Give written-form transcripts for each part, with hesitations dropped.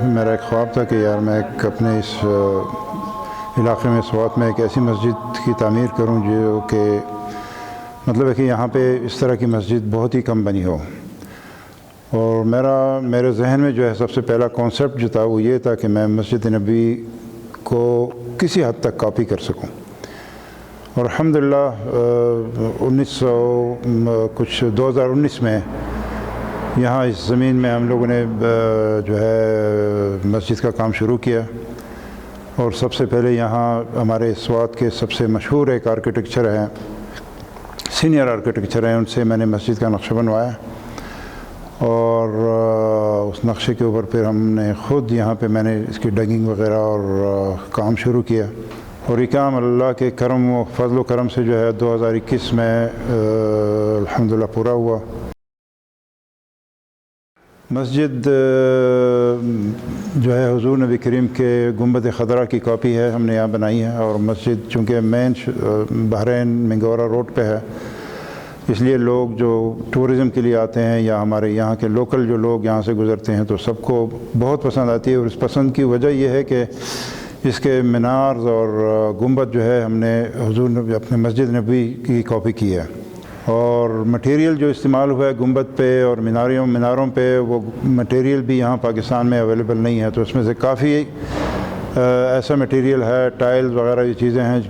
میرا ایک خواب تھا کہ یار میں اپنے اس علاقے میں سوات میں ایک ایسی مسجد کی تعمیر کروں جو کہ مطلب ہے کہ یہاں پہ اس طرح کی مسجد بہت ہی کم بنی ہو. اور میرے ذہن میں جو ہے سب سے پہلا کانسیپٹ جو تھا وہ یہ تھا کہ میں مسجد نبی کو کسی حد تک کاپی کر سکوں. اور الحمدللہ 2019 میں یہاں اس زمین میں ہم لوگوں نے جو ہے مسجد کا کام شروع کیا. اور سب سے پہلے یہاں ہمارے سوات کے سب سے مشہور ایک آرکیٹیکچر ہیں، سینئر آرکیٹیکچر ہیں، ان سے میں نے مسجد کا نقشہ بنوایا. اور اس نقشے کے اوپر پھر ہم نے خود یہاں پہ میں نے اس کی ڈگنگ وغیرہ اور کام شروع کیا. اور یہ کام اللہ کے کرم و فضل و کرم سے جو ہے 2021 میں الحمدللہ پورا ہوا. مسجد جو ہے حضور نبی کریم کے گنبد خضرا کی کاپی ہے، ہم نے یہاں بنائی ہے. اور مسجد چونکہ مین بحرین منگورا روڈ پہ ہے، اس لیے لوگ جو ٹورزم کے لیے آتے ہیں یا ہمارے یہاں کے لوکل جو لوگ یہاں سے گزرتے ہیں تو سب کو بہت پسند آتی ہے. اور اس پسند کی وجہ یہ ہے کہ اس کے مینارز اور گنبد جو ہے ہم نے حضور نبی اپنے مسجد نبی کی کاپی کی ہے. اور مٹیریل جو استعمال ہوا ہے گنبد پہ اور میناروں پہ، وہ مٹیریل بھی یہاں پاکستان میں اویلیبل نہیں ہے. تو اس میں سے کافی ایسا مٹیریل ہے، ٹائلز وغیرہ یہ چیزیں ہیں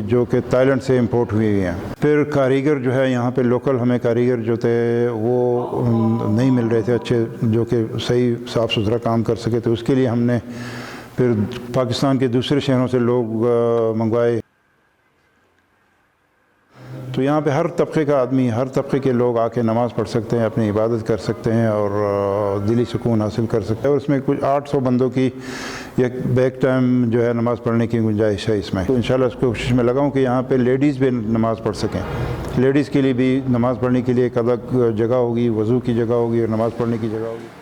جو کہ تائیلینڈ سے امپورٹ ہوئی ہیں. پھر کاریگر جو ہے یہاں پہ لوکل ہمیں کاریگر جو تھے وہ نہیں مل رہے تھے اچھے، جو کہ صحیح صاف ستھرا کام کر سکے. تو اس کے لیے ہم نے پھر پاکستان کے دوسرے شہروں سے لوگ منگوائے. تو یہاں پہ ہر طبقے کا آدمی، ہر طبقے کے لوگ آ کے نماز پڑھ سکتے ہیں، اپنی عبادت کر سکتے ہیں اور دلی سکون حاصل کر سکتے ہیں. اور اس میں کچھ 800 بندوں کی ایک بیک ٹائم جو ہے نماز پڑھنے کی گنجائش ہے اس میں. تو انشاءاللہ اس کوشش میں لگاؤں کہ یہاں پہ لیڈیز بھی نماز پڑھ سکیں. لیڈیز کے لیے بھی نماز پڑھنے کے لیے ایک الگ جگہ ہوگی، وضو کی جگہ ہوگی اور نماز پڑھنے کی جگہ ہوگی.